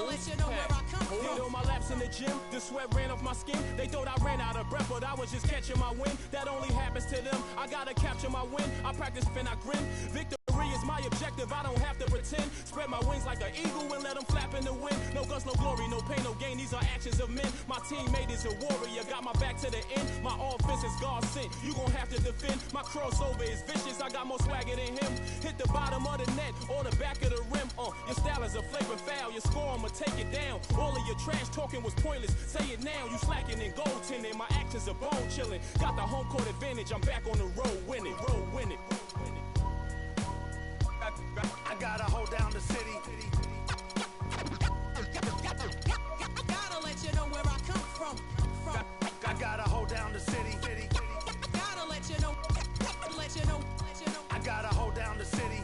let you know where I come from. Did all my laps in the gym, the sweat ran off my skin. They thought I ran out of breath, but I was just catching my wind. That only happens to them. I gotta capture my win. I practice fin, I grin. Victory is my objective, I don't have to pretend. Spread my wings like an eagle and let them flap in the wind. No guns, no glory, no pain, no gain. These are actions of men. My teammate is a warrior, got my back to the end. My offense is God sent, you gon' have to defend. My crossover is vicious, I got more swagger than him. Hit the bottom of the net or the back of the rim. Your style is a flavor foul, your score, I'ma take it down. All of your trash talking was pointless, say it now. You slacking in goaltending, my actions are bone chilling. Got the home court advantage, I'm back on the road winning, road winning. I gotta hold down the city. Gotta let you know where I come from. I gotta hold down the city. Gotta let you know. I gotta hold down the city.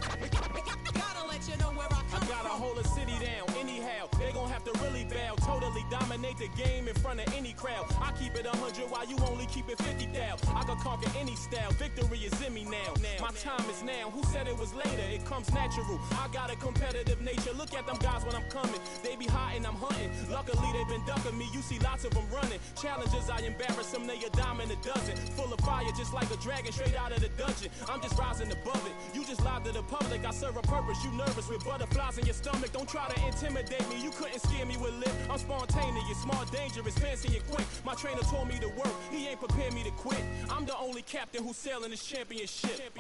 Gotta let you know where I come from. I gotta hold a city down. Anyhow, they gon' have to really bow. Totally dominate the game in front of any crowd. I keep it 100 while you only keep it 50 down. I can conquer any style. Victory is in me now. My time is now. Who said it was later? It comes natural. I got a competitive nature. Look at them guys when I'm coming. They be hot and I'm hunting. Luckily they been ducking me. You see lots of them running. Challenges I embarrass them. They a dime in a dozen. Full of fire just like a dragon straight out of the dungeon. I'm just rising above it. You just lied to the public. I serve a purpose. You nervous with butterflies in your stomach. Don't try to intimidate me. You couldn't scare me with lip. I'm spontaneous, smart, dangerous, fancy and quick. My trainer told me to work. He ain't prepared me to quit. I'm the only captain who's sailing this championship.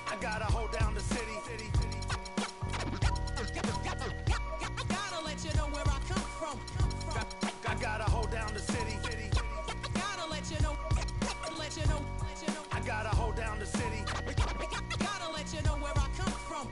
I gotta hold down the city. Gotta let you know where I come from. I gotta hold down the city. Gotta let you know. I gotta hold down the city. Gotta let you know where I come from.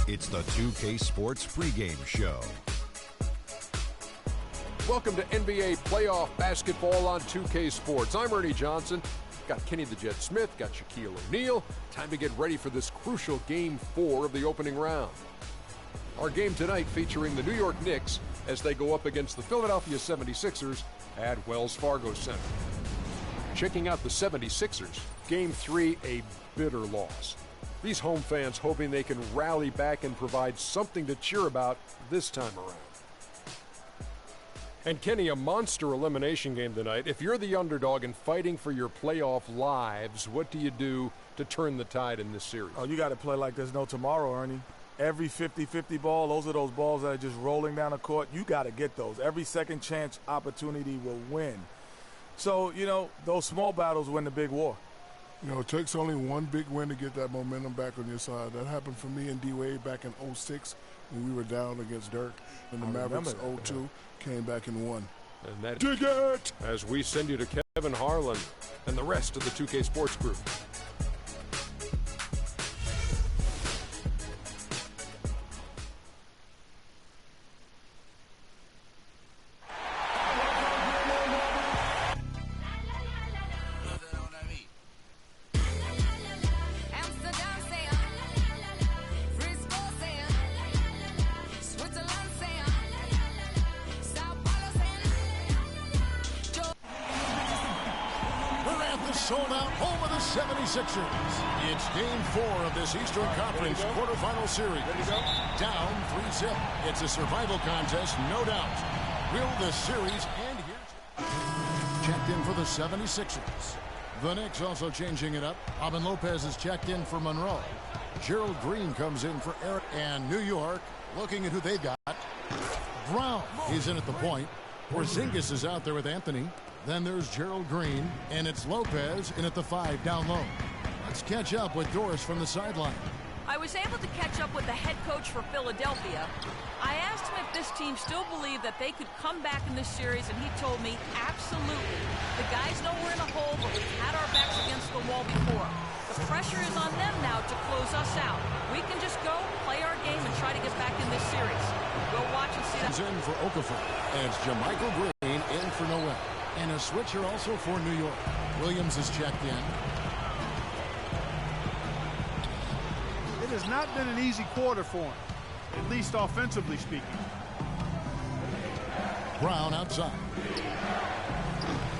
It's the 2K Sports pregame show. Welcome to NBA playoff basketball on 2K Sports. I'm Ernie Johnson. Got Kenny the Jet Smith, got Shaquille O'Neal. Time to get ready for this crucial Game 4 of the opening round. Our game tonight featuring the New York Knicks as they go up against the Philadelphia 76ers at Wells Fargo Center. Checking out the 76ers, Game 3, a bitter loss. These home fans hoping they can rally back and provide something to cheer about this time around. And Kenny, a monster elimination game tonight. If you're the underdog and fighting for your playoff lives, what do you do to turn the tide in this series? Oh, you got to play like there's no tomorrow, Ernie. Every 50-50 ball, those are those balls that are just rolling down the court. You got to get those. Every second chance opportunity will win. So, those small battles win the big war. It takes only one big win to get that momentum back on your side. That happened for me and D-Wade back in 06 when we were down against Dirk. And the Mavericks 02 came back and won. And that, dig it! As we send you to Kevin Harlan and the rest of the 2K Sports Group. Sold-out home of the 76ers. It's Game 4 of this Eastern Conference quarterfinal series. Down 3-zip. It's a survival contest, no doubt. Will the series end here? Checked in for the 76ers. The Knicks also changing it up. Robin Lopez is checked in for Monroe. Gerald Green comes in for Eric. And New York looking at who they've got. Brown, he's in at the point. Porzingis is out there with Anthony. Then there's Gerald Green, and it's Lopez in at the 5 down low. Let's catch up with Doris from the sideline. I was able to catch up with the head coach for Philadelphia. I asked him if this team still believed that they could come back in this series, and he told me absolutely. The guys know we're in a hole, but we've had our backs against the wall before. The pressure is on them now to close us out. We can just go, play our game, and try to get back in this series. Go watch and see that. He's in for Okafor. And it's Jermichael Green in for Noel. And a switcher also for New York. Williams is checked in. It has not been an easy quarter for him, at least offensively speaking. Brown outside.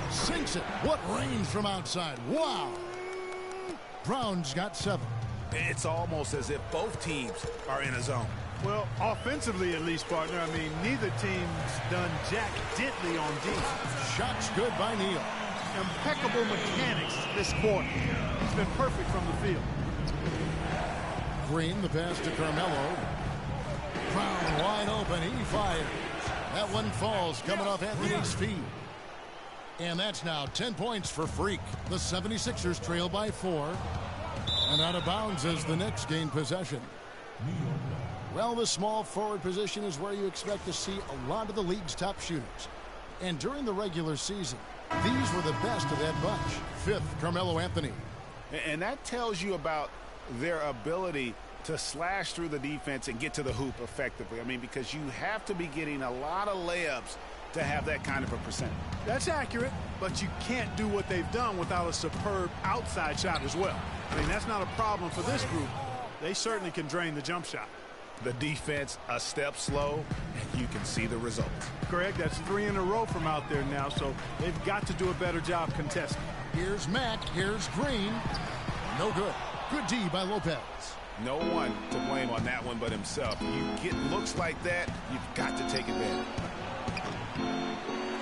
Sinks it. What range from outside. Wow. Brown's got 7. It's almost as if both teams are in a zone. Well, offensively at least, partner. I mean, neither team's done jack diddly on defense. Shots good by Neal. Impeccable mechanics this quarter. He's been perfect from the field. Green, the pass to Carmelo. Brown wide open. He fires. That one falls coming off Anthony's feet. And that's now 10 points for Freak. The 76ers trail by 4. And out of bounds as the Knicks gain possession. Well, the small forward position is where you expect to see a lot of the league's top shooters. And during the regular season, these were the best of that bunch. 5th, Carmelo Anthony. And that tells you about their ability to slash through the defense and get to the hoop effectively. I mean, because you have to be getting a lot of layups to have that kind of a percentage. That's accurate, but you can't do what they've done without a superb outside shot as well. I mean, that's not a problem for this group. They certainly can drain the jump shot. The defense a step slow, and you can see the results. Correct. That's 3 in a row from out there now, so they've got to do a better job contesting. Here's Mack. Here's Green. No good. Good D by Lopez. No one to blame on that one but himself. You get looks like that, you've got to take advantage.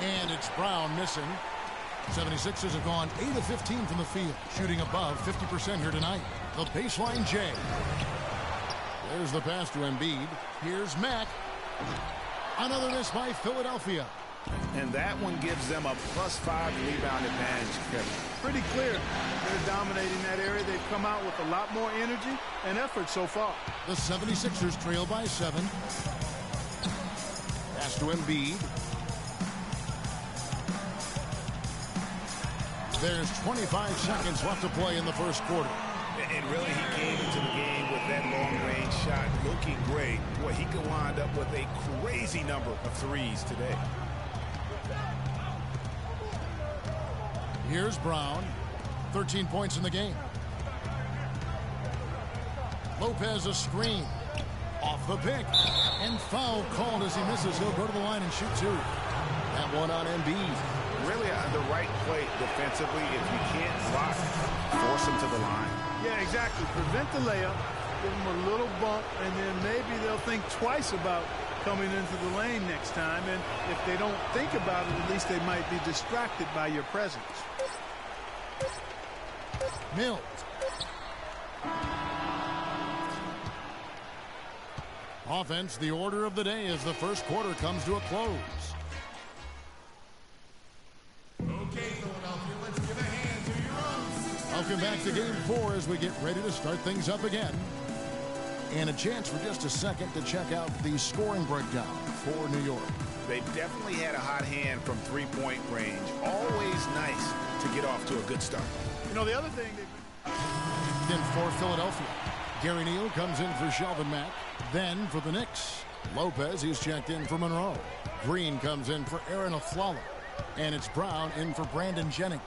And it's Brown missing. 76ers have gone 8 of 15 from the field, shooting above 50% here tonight. The baseline J. There's the pass to Embiid. Here's Mack. Another miss by Philadelphia. And that one gives them a +5 rebound advantage, Kevin. Pretty clear. They're dominating that area. They've come out with a lot more energy and effort so far. The 76ers trail by 7. Pass to Embiid. There's 25 seconds left to play in the first quarter. And really, he came into the game with that long-range shot looking great. Boy, he could wind up with a crazy number of threes today. Here's Brown. 13 points in the game. Lopez a screen. Off the pick. And foul called as he misses. He'll go to the line and shoot two. That one on Embiid. Really the right play defensively. If you can't block, force him to the line. Yeah, exactly. Prevent the layup. Give them a little bump, and then maybe they'll think twice about coming into the lane next time. And if they don't think about it, at least they might be distracted by your presence. Mills. Offense, the order of the day as the first quarter comes to a close. Okay, Philadelphia, let's give a hand to your own. Welcome back to Game 4 as we get ready to start things up again. And a chance for just a second to check out the scoring breakdown for New York. They've definitely had a hot hand from three-point range. Always nice to get off to a good start. You know, the other thing... Then for Philadelphia, Gary Neal comes in for Shelvin Mack. Then for the Knicks, Lopez, he's checked in for Monroe. Green comes in for Aaron Aflalo. And it's Brown in for Brandon Jennings.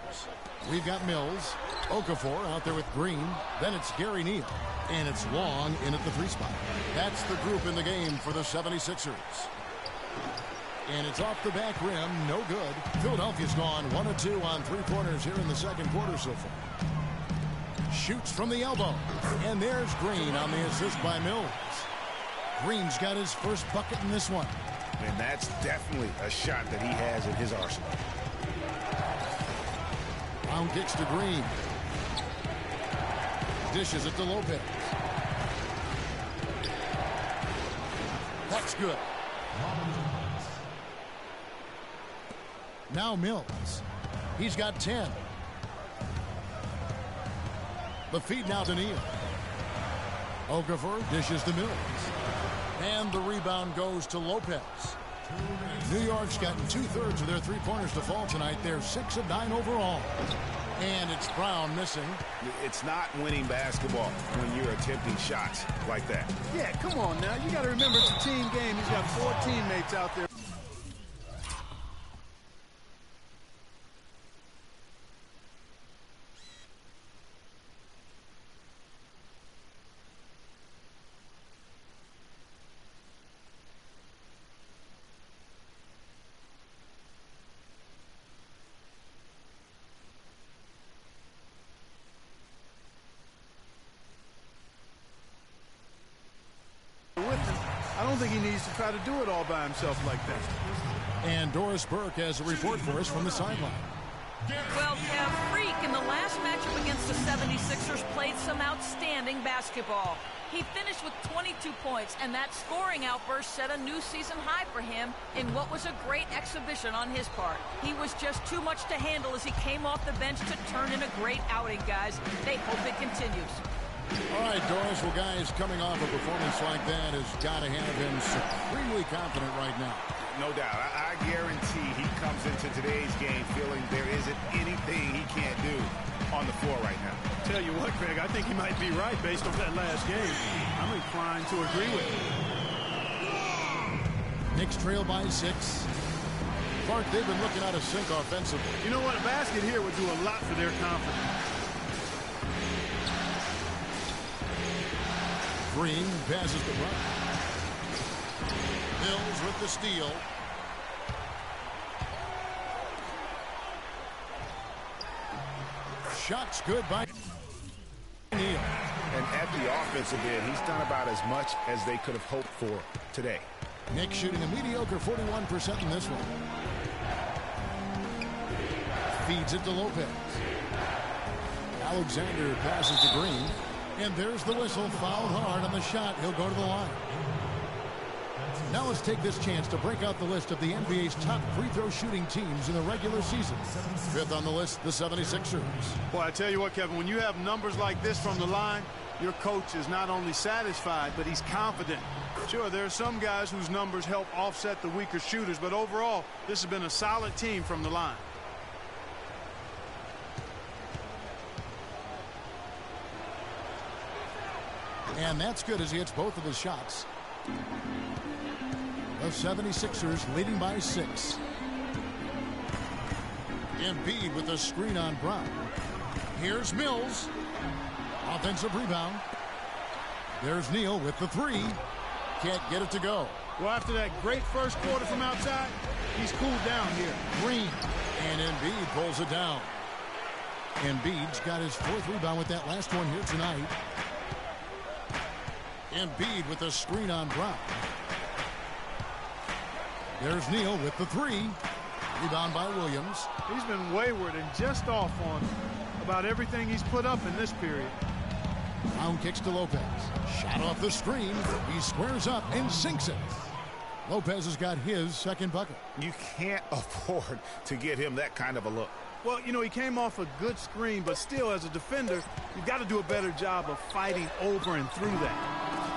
We've got Mills, Okafor out there with Green. Then it's Gary Neal. And it's Long in at the 3 spot. That's the group in the game for the 76ers. And it's off the back rim, no good. Philadelphia's gone 1 of 2 on 3-pointers here in the second quarter so far. Shoots from the elbow. And there's Green on the assist by Mills. Green's got his first bucket in this one. And that's definitely a shot that he has in his arsenal. Brown kicks to Green. Dishes it to Lopez. That's good. Now Mills. He's got 10. The feed now to Neal. Okafor dishes to Mills. And the rebound goes to Lopez. New York's gotten 2/3 of their 3-pointers to fall tonight. They're 6 of 9 overall. And it's Brown missing. It's not winning basketball when you're attempting shots like that. Yeah, come on now. You got to remember it's a team game. He's got 4 teammates out there. I don't think he needs to try to do it all by himself like that. And Doris Burke has a report for us from the sideline. Well, Kev, Freak in the last matchup against the 76ers played some outstanding basketball. He finished with 22 points, and that scoring outburst set a new season high for him in what was a great exhibition on his part. He was just too much to handle as he came off the bench to turn in a great outing, guys. They hope it continues. All right, Doris, well, guys, coming off a performance like that has got to have him supremely confident right now. No doubt. I guarantee he comes into today's game feeling there isn't anything he can't do on the floor right now. Tell you what, Craig, I think he might be right based on that last game. I'm inclined to agree with him. Knicks trail by 6. Clark, they've been looking out of sync offensively. You know what? A basket here would do a lot for their confidence. Green passes to Brown. Mills with the steal. Shots good by Neal. And at the offensive end, he's done about as much as they could have hoped for today. Knicks shooting a mediocre 41% in this one. Feeds it to Lopez. Alexander passes to Green. And there's the whistle. Fouled hard on the shot. He'll go to the line. Now let's take this chance to break out the list of the NBA's top free throw shooting teams in the regular season. 5th on the list, the 76ers. Boy, I tell you what, Kevin, when you have numbers like this from the line, your coach is not only satisfied, but he's confident. Sure, there are some guys whose numbers help offset the weaker shooters, but overall, this has been a solid team from the line. And that's good as he hits both of his shots. The 76ers leading by 6. Embiid with a screen on Brown. Here's Mills. Offensive rebound. There's Neal with the 3. Can't get it to go. Well, after that great first quarter from outside, he's cooled down here. Green. And Embiid pulls it down. Embiid's got his 4th rebound with that last one here tonight. Embiid with a screen on Brown. There's Neal with the 3. Rebound by Williams. He's been wayward and just off on about everything he's put up in this period. Brown kicks to Lopez. Shot off the screen. He squares up and sinks it. Lopez has got his 2nd bucket. You can't afford to get him that kind of a look. Well, you know, he came off a good screen, but still, as a defender, you've got to do a better job of fighting over and through that.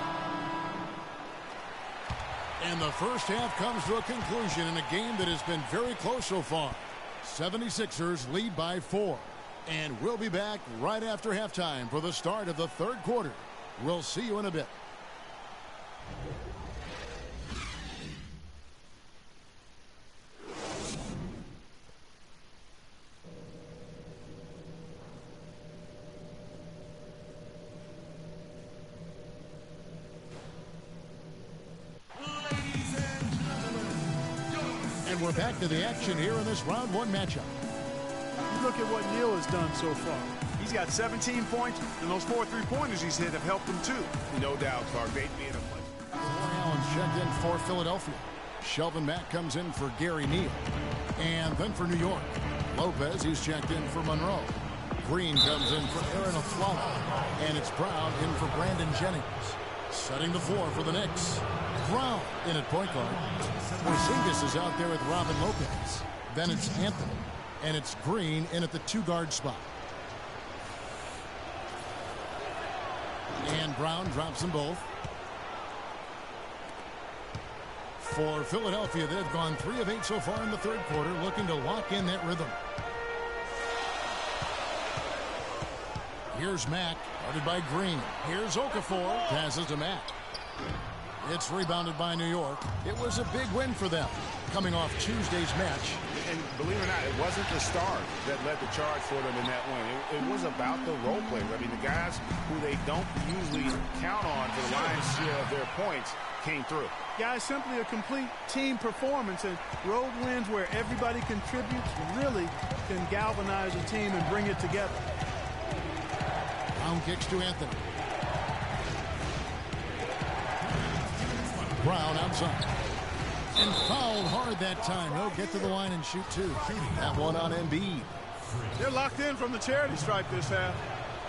And the first half comes to a conclusion in a game that has been very close so far. 76ers lead by 4. And we'll be back right after halftime for the start of the 3rd quarter. We'll see you in a bit. And we're back to the action here in this round 1 matchup. Look at what Neal has done so far. He's got 17 points, and those 4 3-pointers he's hit have helped him too. No doubt, Clark. They'd be in a place. Allen checked in for Philadelphia. Shelvin Mack comes in for Gary Neal. And then for New York, Lopez, he's checked in for Monroe. Green comes in for Aaron Aflalo. And it's Brown in for Brandon Jennings. Setting the floor for the Knicks. Brown in at point guard. Porzingis is out there with Robin Lopez. Then it's Anthony. And it's Green in at the 2-guard spot. And Brown drops them both. For Philadelphia, they've gone 3 of 8 so far in the 3rd quarter, looking to lock in that rhythm. Here's Mack, guarded by Green. Here's Okafor, passes to Mack. It's rebounded by New York. It was a big win for them, coming off Tuesday's match. And believe it or not, it wasn't the stars that led the charge for them in that win. It was about the role players. I mean, the guys who they don't usually count on for the lion's share of their points came through. Guys, simply a complete team performance, and road wins where everybody contributes really can galvanize a team and bring it together. Brown kicks to Anthony. Brown outside. And fouled hard that time. He'll get to the line and shoot 2. That one on Embiid. They're locked in from the charity stripe this half.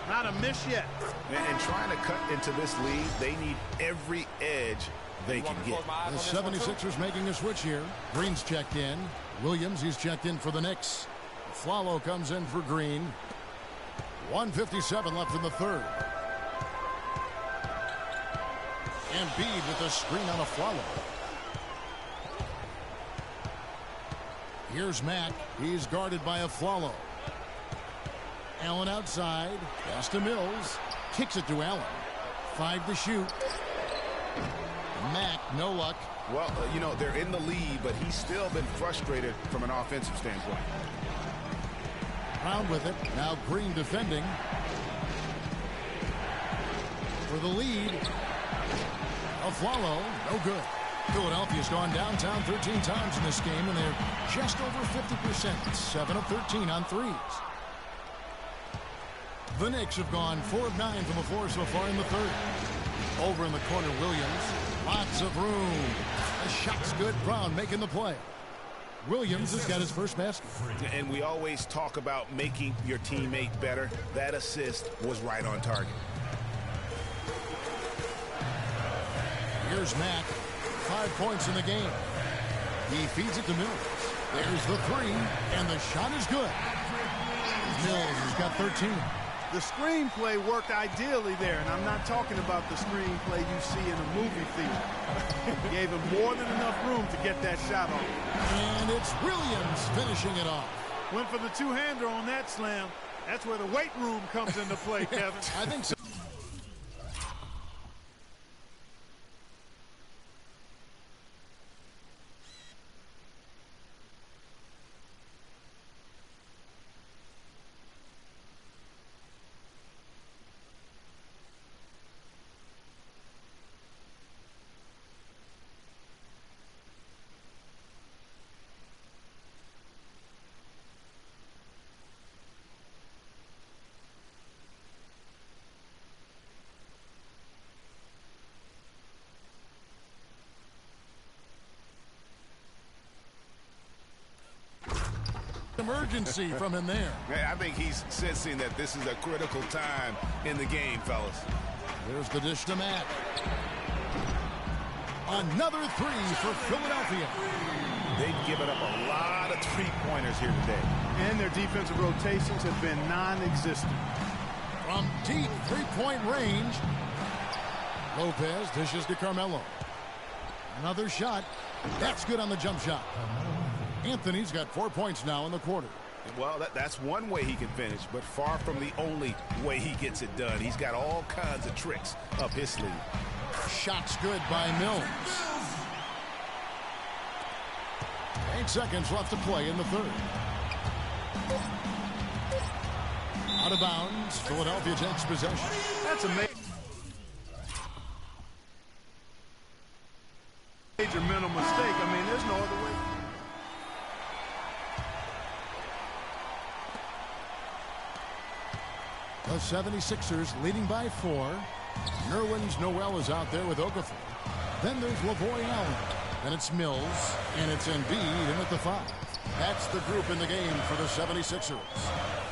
Not a miss yet. And trying to cut into this lead, they need every edge they can get. The 76ers making a switch here. Green's checked in. Williams, he's checked in for the Knicks. Flalo comes in for Green. 1:57 left in the 3rd. Embiid with a screen on Flalo. Here's Mack. He's guarded by Flalo. Allen outside. Pass to Mills. Kicks it to Allen. 5 to shoot. Mack, no luck. Well, you know, they're in the lead, but he's still been frustrated from an offensive standpoint. Brown with it. Now Green defending. For the lead. Aflalo, no good. Philadelphia's gone downtown 13 times in this game, and they're just over 50%. 7 of 13 on threes. The Knicks have gone 4 of 9 from the floor so far in the 3rd. Over in the corner, Williams. Lots of room. The shot's good. Brown making the play. Williams has got his first basket. And we always talk about making your teammate better. That assist was right on target. Here's Mack. 5 points in the game. He feeds it to Mills. There's the 3, and the shot is good. Mills has got 13. The screenplay worked ideally there, and I'm not talking about the screenplay you see in a movie theater. Gave him more than enough room to get that shot off. And it's Williams finishing it off. Went for the two-hander on that slam. That's where the weight room comes into play, Kevin. I think so. urgency from him there. I think he's sensing that this is a critical time in the game, fellas. There's the dish to Matt. Another three for Philadelphia. They've given up a lot of three-pointers here today. And their defensive rotations have been non-existent. From deep three-point range, Lopez dishes to Carmelo. Another shot. That's good on the jump shot. Anthony's got 4 points now in the quarter. Well, that's one way he can finish, but far from the only way he gets it done. He's got all kinds of tricks up his sleeve. Shots good by Mills. 8 seconds left to play in the third. Out of bounds. Philadelphia takes possession. That's amazing. Major mental mistake. I mean, there's no other way. The 76ers leading by 4. Nerlens Noel is out there with Okafor. Then there's Lavoy Allen. Then it's Mills. And it's Embiid in at the 5. That's the group in the game for the 76ers.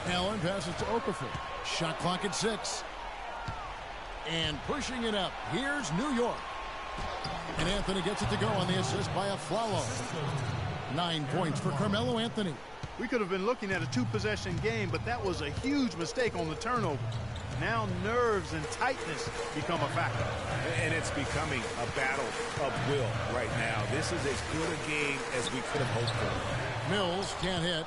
Allen passes to Okafor. Shot clock at 6. And pushing it up. Here's New York. And Anthony gets it to go on the assist by Afflalo. 9 points for Carmelo Anthony. We could have been looking at a 2-possession game, but that was a huge mistake on the turnover. Now nerves and tightness become a factor. And it's becoming a battle of will right now. This is as good a game as we could have hoped for. Mills can't hit.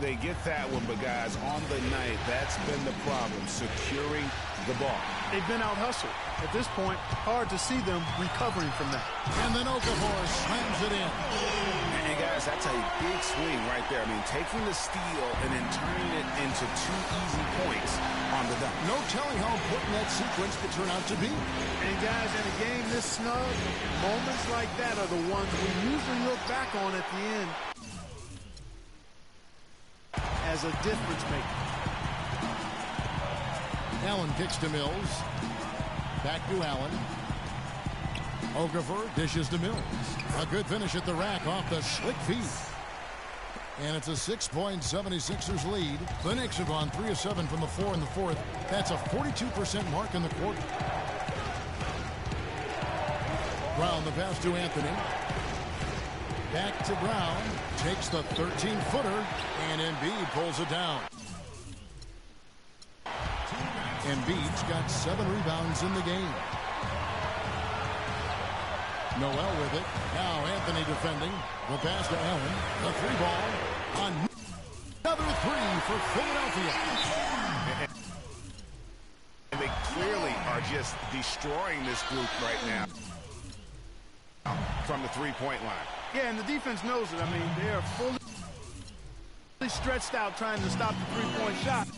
They get that one, but guys, on the night, that's been the problem, securing the ball. They've been out-hustled. At this point, hard to see them recovering from that. And then Okafor slams it in. And guys, that's a big swing right there. I mean, taking the steal and then turning it into 2 easy points on the dunk. No telling how important that sequence could turn out to be. And guys, in a game this snug, moments like that are the ones we usually look back on at the end as a difference maker. Allen kicks to Mills. Back to Allen. Okafor dishes to Mills. A good finish at the rack off the slick feet. And it's a 6-point 76ers lead. The Knicks have gone 3 of 7 from the floor in the fourth. That's a 42% mark in the quarter. Brown the pass to Anthony. Back to Brown. Takes the 13-footer. And Embiid pulls it down. Embiid's got 7 rebounds in the game. Noel with it. Now Anthony defending. The pass to Allen. The 3-ball. Another 3 for Philadelphia. And they clearly are just destroying this group right now from the 3-point line. Yeah, and the defense knows it. I mean, they are fully stretched out trying to stop the 3-point shot.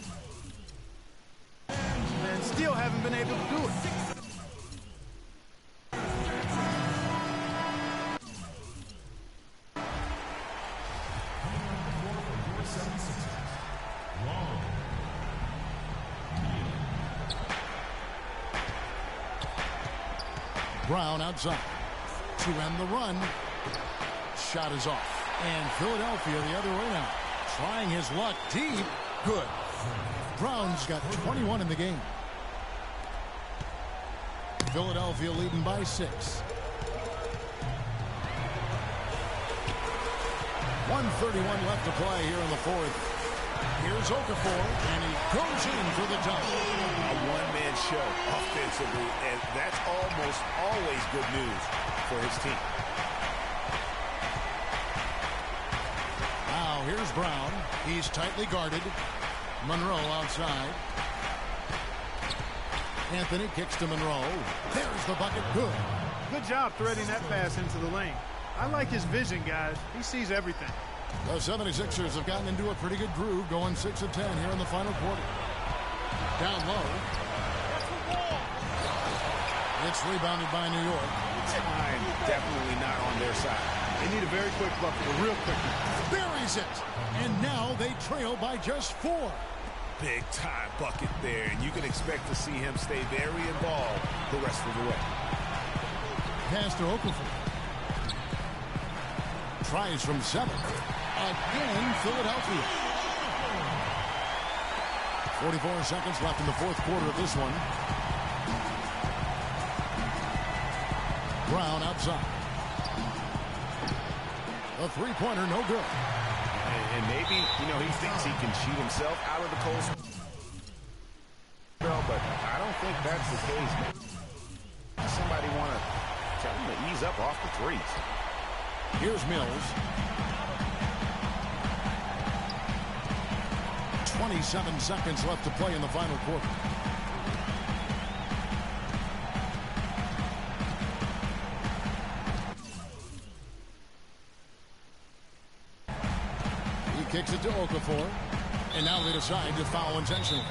And still haven't been able to do it. Brown outside to end the run. Shot is off. And Philadelphia the other way now. Trying his luck deep. Good. Brown's got 21 in the game. Philadelphia leading by 6. 1:31 left to play here in the fourth. Here's Okafor, and he goes in for the dunk. A one-man show offensively, and that's almost always good news for his team. Now here's Brown. He's tightly guarded. Monroe outside. Anthony kicks to Monroe. There's the bucket. Good. Good job threading that pass into the lane. I like his vision, guys. He sees everything. The 76ers have gotten into a pretty good groove, going 6 of 10 here in the final quarter. Down low. It's rebounded by New York. Time definitely not on their side. They need a very quick bucket, a real quick one. Buries it. And now they trail by just 4. Big time bucket there, and you can expect to see him stay very involved the rest of the way. Pass to Okafor. Tries from 7. Again, Philadelphia. 44 seconds left in the fourth quarter of this one. Brown outside. A three-pointer, no good. And maybe, he thinks he can shoot himself out of the cold spell, but I don't think that's the case. Somebody want to tell him to ease up off the threes. Here's Mills. 27 seconds left to play in the final quarter. He kicks it to Okafor. And now they decide to foul intentionally.